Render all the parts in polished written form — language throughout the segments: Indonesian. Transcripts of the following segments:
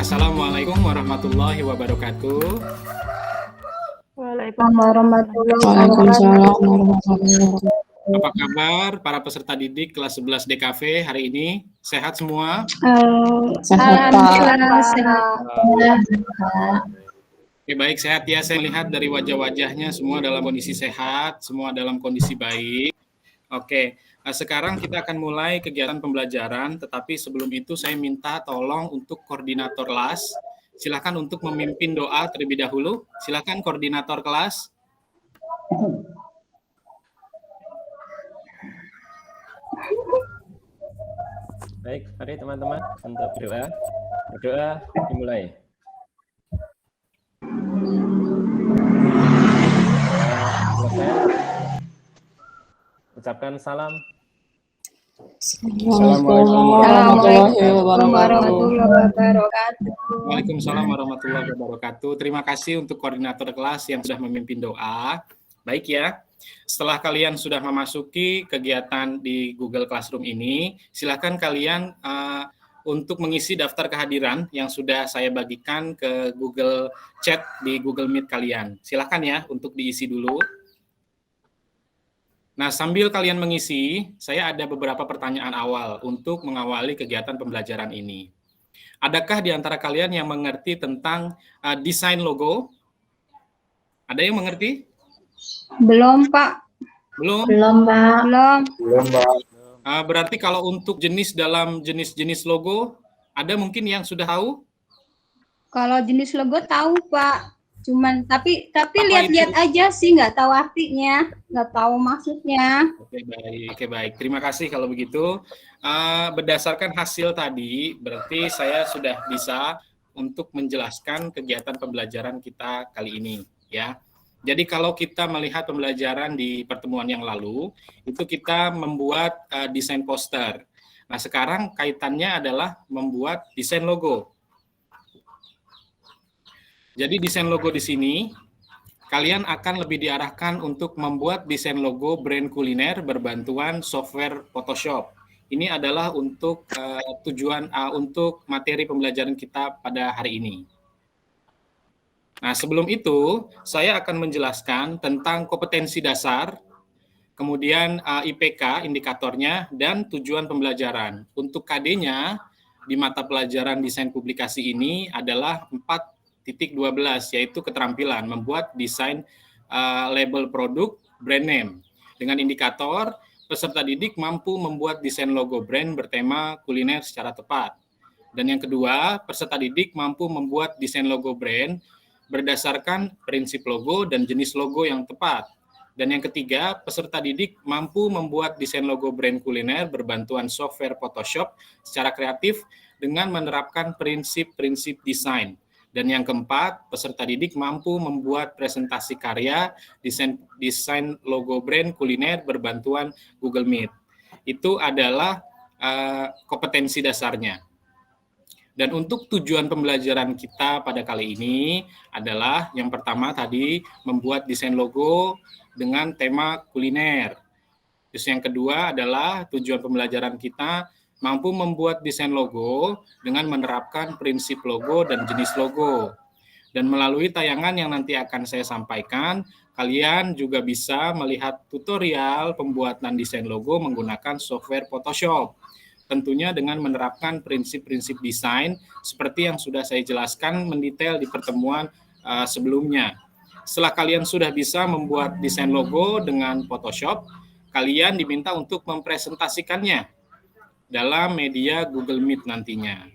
Assalamualaikum warahmatullahi wabarakatuh. Waalaikumsalam warahmatullahi wabarakatuh. Apa kabar para peserta didik kelas 11 DKV hari ini? Sehat semua? Sehat, Pak. Oke, baik, sehat ya. Saya lihat dari wajah-wajahnya semua dalam kondisi sehat, semua dalam kondisi baik. Oke, sekarang kita akan mulai kegiatan pembelajaran, tetapi sebelum itu saya minta tolong untuk koordinator kelas. Silakan untuk memimpin doa terlebih dahulu. Silakan koordinator kelas. Baik, mari teman-teman untuk berdoa. Berdoa dimulai. Selesai. Ucapkan salam. Assalamualaikum warahmatullahi wabarakatuh. Waalaikumsalam warahmatullahi wabarakatuh. Terima kasih untuk koordinator kelas yang sudah memimpin doa. Baik ya. Setelah kalian sudah memasuki kegiatan di Google Classroom ini, silakan kalian untuk mengisi daftar kehadiran yang sudah saya bagikan ke Google Chat di Google Meet kalian. Silakan ya untuk diisi dulu. Nah, sambil kalian mengisi, saya ada beberapa pertanyaan awal untuk mengawali kegiatan pembelajaran ini. Adakah di antara kalian yang mengerti tentang desain logo? Ada yang mengerti? Belum, Pak. Belum? Belum. Berarti kalau untuk dalam jenis-jenis logo, ada mungkin yang sudah tahu? Kalau jenis logo tahu, Pak. Cuman tapi Apa lihat-lihat aja sih, nggak tahu artinya, nggak tahu maksudnya. Oke, baik. Terima kasih kalau begitu. Berdasarkan hasil tadi, berarti saya sudah bisa untuk menjelaskan kegiatan pembelajaran kita kali ini, ya. Jadi kalau kita melihat pembelajaran di pertemuan yang lalu, itu kita membuat desain poster. Nah, sekarang kaitannya adalah membuat desain logo. Jadi desain logo di sini, kalian akan lebih diarahkan untuk membuat desain logo brand kuliner berbantuan software Photoshop. Ini adalah untuk untuk materi pembelajaran kita pada hari ini. Nah, sebelum itu, saya akan menjelaskan tentang kompetensi dasar, kemudian IPK, indikatornya, dan tujuan pembelajaran. Untuk KD-nya, di mata pelajaran desain publikasi ini adalah 4.12, yaitu keterampilan membuat desain label produk brand name. Dengan indikator, peserta didik mampu membuat desain logo brand bertema kuliner secara tepat. Dan yang kedua, peserta didik mampu membuat desain logo brand berdasarkan prinsip logo dan jenis logo yang tepat. Dan yang ketiga, peserta didik mampu membuat desain logo brand kuliner berbantuan software Photoshop secara kreatif dengan menerapkan prinsip-prinsip desain. Dan yang keempat, peserta didik mampu membuat presentasi karya desain logo brand kuliner berbantuan Google Meet. Itu adalah kompetensi dasarnya. Dan untuk tujuan pembelajaran kita pada kali ini adalah yang pertama tadi membuat desain logo dengan tema kuliner. Terus yang kedua adalah tujuan pembelajaran kita mampu membuat desain logo dengan menerapkan prinsip logo dan jenis logo. Dan melalui tayangan yang nanti akan saya sampaikan, kalian juga bisa melihat tutorial pembuatan desain logo menggunakan software Photoshop. Tentunya dengan menerapkan prinsip-prinsip desain seperti yang sudah saya jelaskan mendetail di pertemuan sebelumnya. Setelah kalian sudah bisa membuat desain logo dengan Photoshop, kalian diminta untuk mempresentasikannya dalam media Google Meet nantinya.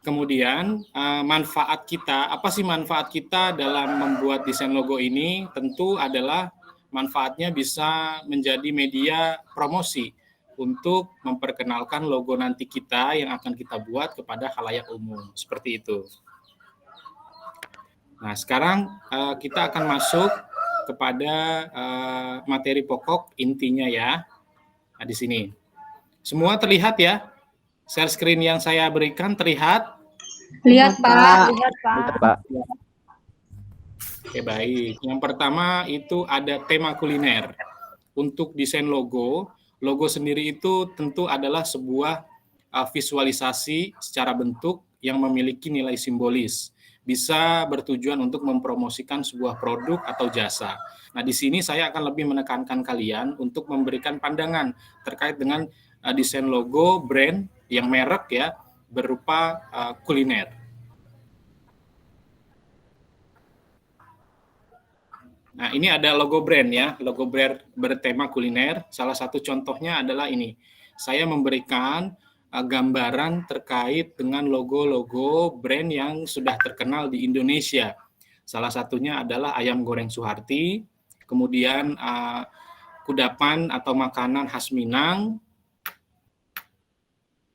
Kemudian manfaat kita, apa sih manfaat kita dalam membuat desain logo ini? Tentu adalah manfaatnya bisa menjadi media promosi untuk memperkenalkan logo nanti kita yang akan kita buat kepada khalayak umum. Seperti itu. Nah, sekarang kita akan masuk kepada materi pokok intinya ya. Nah, di sini. Semua terlihat ya? Share screen yang saya berikan terlihat? Lihat, Pak. Oke, baik. Yang pertama itu ada tema kuliner. Untuk desain logo, logo sendiri itu tentu adalah sebuah visualisasi secara bentuk yang memiliki nilai simbolis. Bisa bertujuan untuk mempromosikan sebuah produk atau jasa. Nah, di sini saya akan lebih menekankan kalian untuk memberikan pandangan terkait dengan desain logo brand yang merek ya, berupa kuliner. Nah, ini ada logo brand ya, logo brand bertema kuliner. Salah satu contohnya adalah ini. Saya memberikan gambaran terkait dengan logo-logo brand yang sudah terkenal di Indonesia. Salah satunya adalah ayam goreng Suharti, kemudian kudapan atau makanan khas Minang.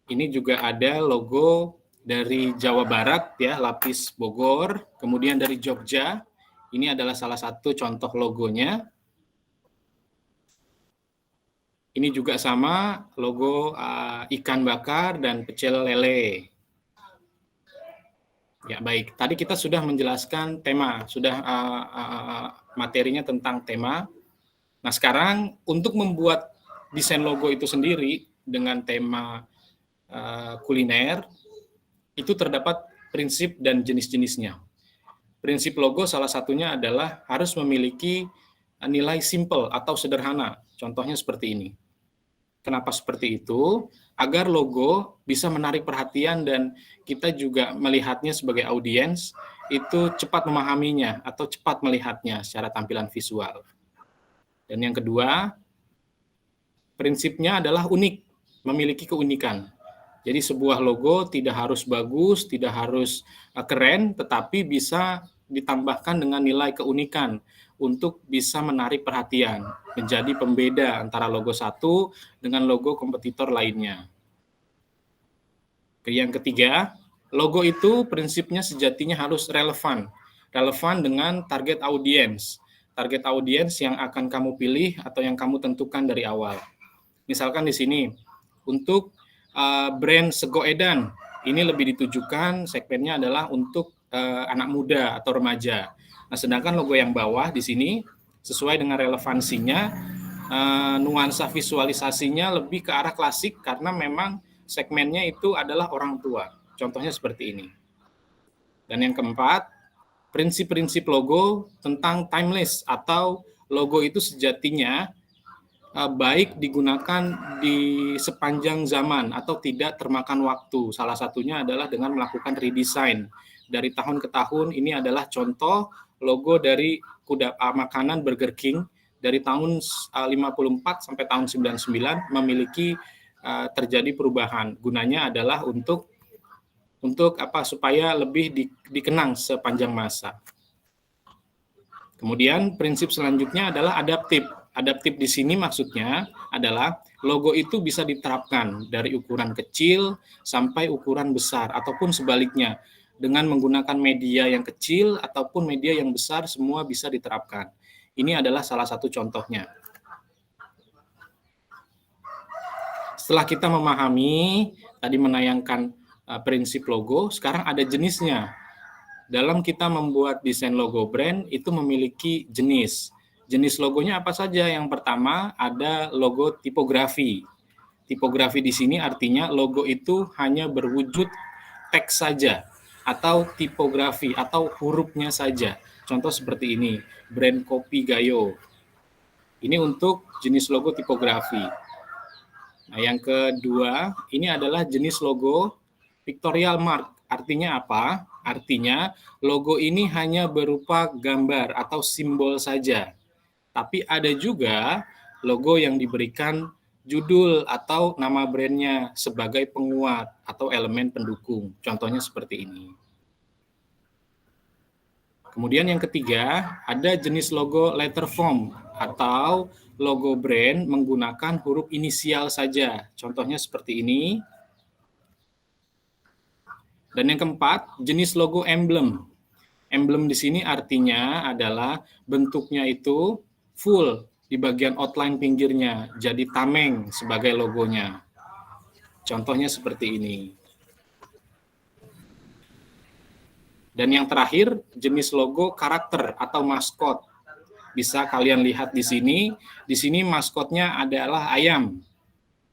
Ini juga ada logo dari Jawa Barat ya, Lapis Bogor, kemudian dari Jogja. Ini adalah salah satu contoh logonya. Ini juga sama, logo ikan bakar dan pecel lele. Ya baik, tadi kita sudah menjelaskan tema, sudah materinya tentang tema. Nah sekarang untuk membuat desain logo itu sendiri dengan tema kuliner, itu terdapat prinsip dan jenis-jenisnya. Prinsip logo salah satunya adalah harus memiliki nilai simple atau sederhana. Contohnya seperti ini. Kenapa seperti itu? Agar logo bisa menarik perhatian dan kita juga melihatnya sebagai audiens itu cepat memahaminya atau cepat melihatnya secara tampilan visual. Dan yang kedua, prinsipnya adalah unik, memiliki keunikan. Jadi sebuah logo tidak harus bagus, tidak harus keren, tetapi bisa ditambahkan dengan nilai keunikan untuk bisa menarik perhatian, menjadi pembeda antara logo satu dengan logo kompetitor lainnya. Yang ketiga, logo itu prinsipnya sejatinya harus relevan dengan target audiens. Target audiens yang akan kamu pilih atau yang kamu tentukan dari awal. Misalkan di sini, untuk brand Sego Edan, ini lebih ditujukan segmennya adalah untuk anak muda atau remaja. Nah, sedangkan logo yang bawah di sini sesuai dengan relevansinya, nuansa visualisasinya lebih ke arah klasik karena memang segmennya itu adalah orang tua. Contohnya seperti ini. Dan yang keempat, prinsip-prinsip logo tentang timeless atau logo itu sejatinya baik digunakan di sepanjang zaman atau tidak termakan waktu. Salah satunya adalah dengan melakukan redesign. Dari tahun ke tahun, ini adalah contoh logo dari makanan Burger King dari tahun 54 sampai tahun 99 memiliki terjadi perubahan. Gunanya adalah untuk supaya lebih dikenang sepanjang masa. Kemudian prinsip selanjutnya adalah adaptif. Adaptif di sini maksudnya adalah logo itu bisa diterapkan dari ukuran kecil sampai ukuran besar ataupun sebaliknya. Dengan menggunakan media yang kecil ataupun media yang besar, semua bisa diterapkan. Ini adalah salah satu contohnya. Setelah kita memahami, tadi menayangkan prinsip logo, sekarang ada jenisnya. Dalam kita membuat desain logo brand, itu memiliki jenis. Jenis logonya apa saja? Yang pertama ada logo tipografi. Tipografi di sini artinya logo itu hanya berwujud teks saja, atau tipografi atau hurufnya saja. Contoh seperti ini, brand kopi Gayo. Ini untuk jenis logo tipografi. Nah, yang kedua, ini adalah jenis logo pictorial mark. Artinya apa? Artinya logo ini hanya berupa gambar atau simbol saja. Tapi ada juga logo yang diberikan judul atau nama brandnya sebagai penguat atau elemen pendukung. Contohnya seperti ini. Kemudian yang ketiga, ada jenis logo letter form atau logo brand menggunakan huruf inisial saja. Contohnya seperti ini. Dan yang keempat, jenis logo emblem. Emblem di sini artinya adalah bentuknya itu full di bagian outline pinggirnya, jadi tameng sebagai logonya. Contohnya seperti ini. Dan yang terakhir, jenis logo karakter atau maskot. Bisa kalian lihat di sini. Di sini maskotnya adalah ayam.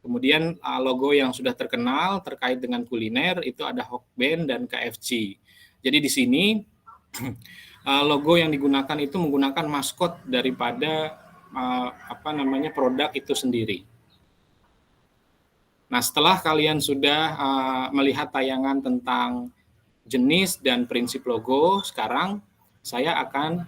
Kemudian logo yang sudah terkenal terkait dengan kuliner itu ada Hokben dan KFC. Jadi di sini logo yang digunakan itu menggunakan maskot daripada produk itu sendiri. Nah, setelah kalian sudah melihat tayangan tentang jenis dan prinsip logo, sekarang saya akan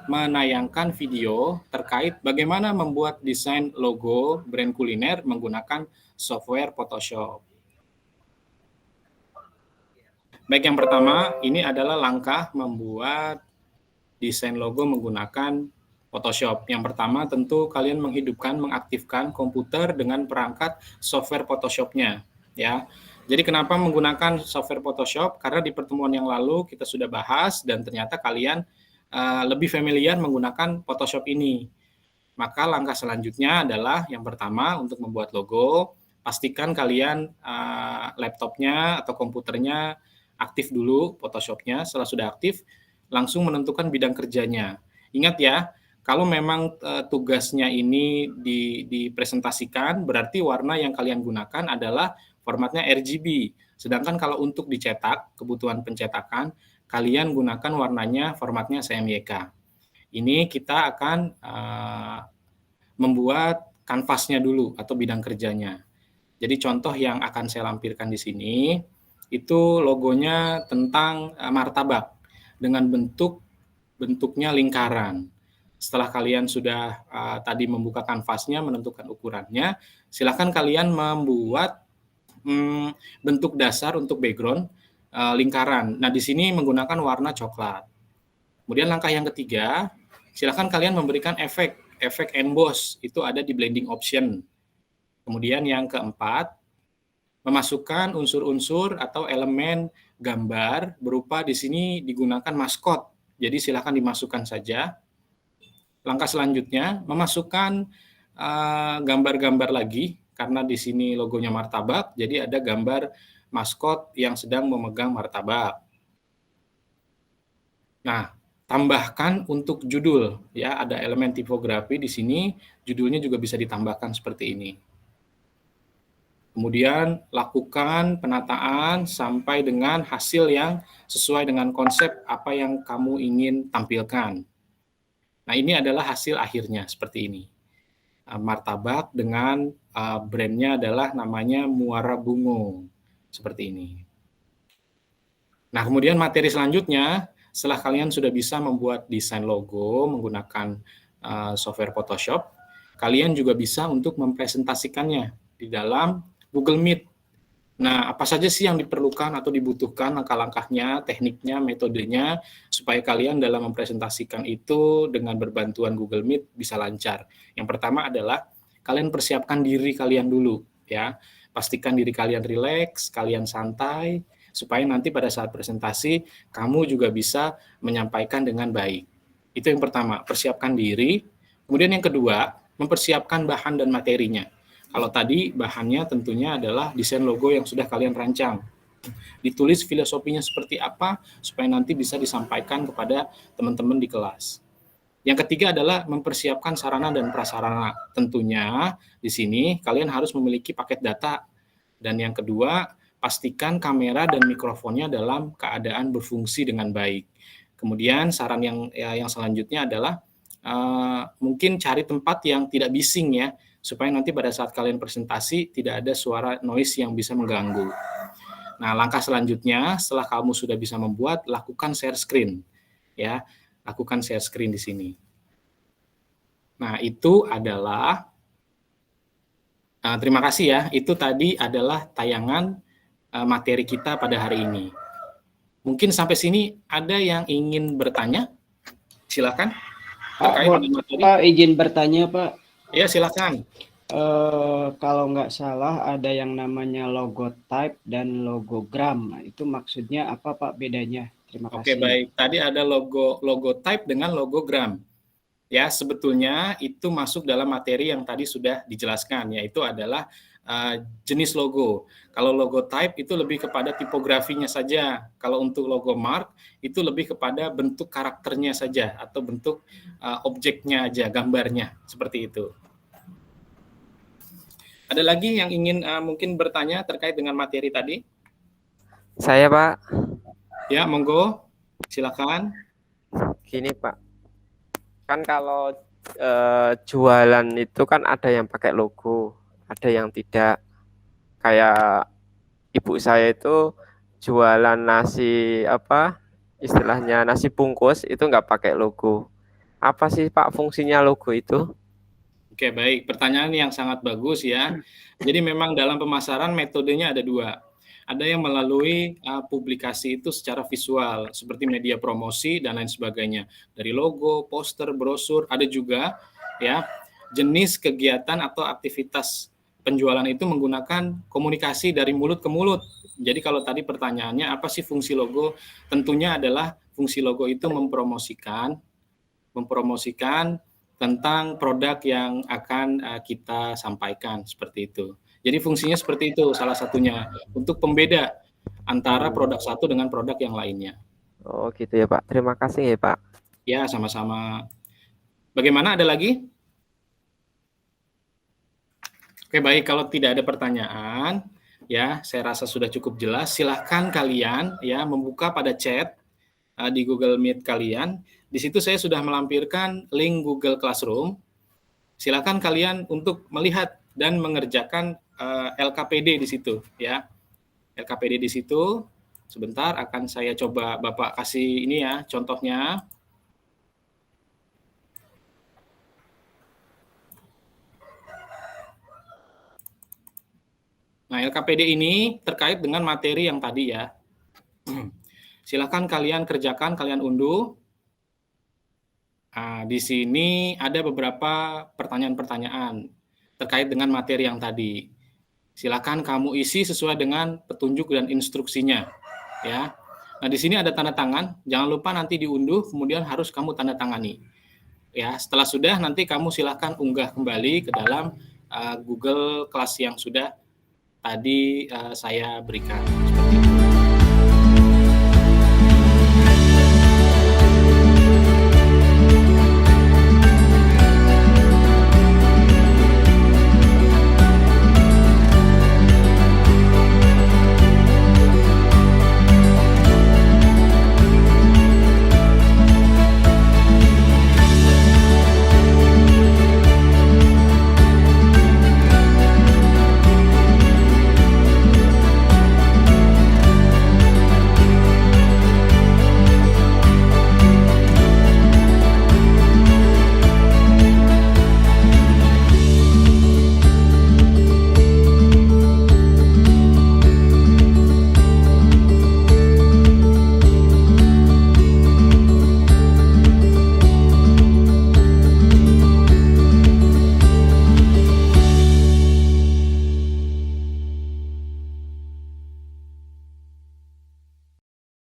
menayangkan video terkait bagaimana membuat desain logo brand kuliner menggunakan software Photoshop. Baik, yang pertama ini adalah langkah membuat desain logo menggunakan Photoshop. Yang pertama tentu kalian mengaktifkan komputer dengan perangkat software Photoshop-nya, ya. Jadi kenapa menggunakan software Photoshop? Karena di pertemuan yang lalu kita sudah bahas dan ternyata kalian lebih familiar menggunakan Photoshop ini. Maka langkah selanjutnya adalah yang pertama untuk membuat logo, pastikan kalian laptopnya atau komputernya aktif dulu Photoshop-nya. Setelah sudah aktif, langsung menentukan bidang kerjanya. Ingat ya, kalau memang tugasnya ini dipresentasikan, berarti warna yang kalian gunakan adalah formatnya RGB. Sedangkan kalau untuk dicetak, kebutuhan pencetakan, kalian gunakan warnanya formatnya CMYK. Ini kita akan membuat kanvasnya dulu atau bidang kerjanya. Jadi contoh yang akan saya lampirkan di sini, itu logonya tentang martabak dengan bentuknya lingkaran. Setelah kalian sudah tadi membuka kanvasnya, menentukan ukurannya, silakan kalian membuat bentuk dasar untuk background lingkaran. Nah, di sini menggunakan warna coklat. Kemudian langkah yang ketiga, silakan kalian memberikan efek emboss, itu ada di blending option. Kemudian yang keempat, memasukkan unsur-unsur atau elemen gambar berupa di sini digunakan maskot. Jadi silakan dimasukkan saja. Langkah selanjutnya, memasukkan gambar-gambar lagi, karena di sini logonya martabak, jadi ada gambar maskot yang sedang memegang martabak. Nah, tambahkan untuk judul, ya, ada elemen tipografi di sini, judulnya juga bisa ditambahkan seperti ini. Kemudian lakukan penataan sampai dengan hasil yang sesuai dengan konsep apa yang kamu ingin tampilkan. Nah, ini adalah hasil akhirnya seperti ini. Martabak dengan brandnya adalah namanya Muara Bungo, seperti ini. Nah, kemudian materi selanjutnya, setelah kalian sudah bisa membuat desain logo menggunakan software Photoshop, kalian juga bisa untuk mempresentasikannya di dalam Google Meet. Nah, apa saja sih yang diperlukan atau dibutuhkan langkah-langkahnya, tekniknya, metodenya, supaya kalian dalam mempresentasikan itu dengan berbantuan Google Meet bisa lancar. Yang pertama adalah kalian persiapkan diri kalian dulu, ya. Pastikan diri kalian rileks, kalian santai, supaya nanti pada saat presentasi kamu juga bisa menyampaikan dengan baik. Itu yang pertama, persiapkan diri. Kemudian yang kedua, mempersiapkan bahan dan materinya. Kalau tadi bahannya tentunya adalah desain logo yang sudah kalian rancang. Ditulis filosofinya seperti apa supaya nanti bisa disampaikan kepada teman-teman di kelas. Yang ketiga adalah mempersiapkan sarana dan prasarana. Tentunya di sini kalian harus memiliki paket data. Dan yang kedua, pastikan kamera dan mikrofonnya dalam keadaan berfungsi dengan baik. Kemudian saran yang selanjutnya adalah mungkin cari tempat yang tidak bising ya, supaya nanti pada saat kalian presentasi tidak ada suara noise yang bisa mengganggu. Nah, langkah selanjutnya setelah kamu sudah bisa membuat, lakukan share screen. Ya, lakukan share screen di sini. Nah, itu adalah terima kasih ya. Itu tadi adalah tayangan materi kita pada hari ini. Mungkin sampai sini ada yang ingin bertanya? Silakan. Pak, izin bertanya, Pak. Ya, silakan. Kalau nggak salah ada yang namanya logo type dan logogram. Nah, itu maksudnya apa, Pak, bedanya? Terima kasih. Oke, baik. Tadi ada logo type dengan logogram. Ya, sebetulnya itu masuk dalam materi yang tadi sudah dijelaskan, yaitu adalah jenis logo. Kalau logo type itu lebih kepada tipografinya saja. Kalau untuk logo mark itu lebih kepada bentuk karakternya saja atau bentuk objeknya aja, gambarnya, seperti itu. Ada lagi yang ingin mungkin bertanya terkait dengan materi tadi? Saya Pak, Ya, monggo, silakan. gini Pak, kan kalau jualan itu kan ada yang pakai logo, ada yang tidak. Kayak ibu saya itu jualan nasi apa, istilahnya nasi bungkus itu nggak pakai logo. Apa sih Pak fungsinya logo itu? Oke, baik. Pertanyaan yang sangat bagus ya. Jadi memang dalam pemasaran metodenya ada dua. Ada yang melalui publikasi itu secara visual, seperti media promosi dan lain sebagainya. Dari logo, poster, brosur, ada juga ya jenis kegiatan atau aktivitas penjualan itu menggunakan komunikasi dari mulut ke mulut. Jadi kalau tadi pertanyaannya apa sih fungsi logo? Tentunya adalah fungsi logo itu mempromosikan tentang produk yang akan kita sampaikan, seperti itu. Jadi fungsinya seperti itu, salah satunya untuk pembeda antara produk satu dengan produk yang lainnya. Oh gitu ya Pak, terima kasih ya Pak. Ya, sama-sama. Bagaimana, ada lagi? Oke, baik, kalau tidak ada pertanyaan, ya saya rasa sudah cukup jelas. Silahkan kalian ya membuka pada chat di Google Meet kalian. Di situ saya sudah melampirkan link Google Classroom. Silakan kalian untuk melihat dan mengerjakan LKPD di situ ya. LKPD di situ. Sebentar akan saya coba Bapak kasih ini ya contohnya. Nah, LKPD ini terkait dengan materi yang tadi ya. Silakan kalian kerjakan, kalian unduh. Nah, di sini ada beberapa pertanyaan-pertanyaan terkait dengan materi yang tadi. Silakan kamu isi sesuai dengan petunjuk dan instruksinya, ya. Nah, di sini ada tanda tangan. Jangan lupa nanti diunduh, kemudian harus kamu tanda tangani. Ya, setelah sudah nanti kamu silakan unggah kembali ke dalam Google Class yang sudah tadi saya berikan.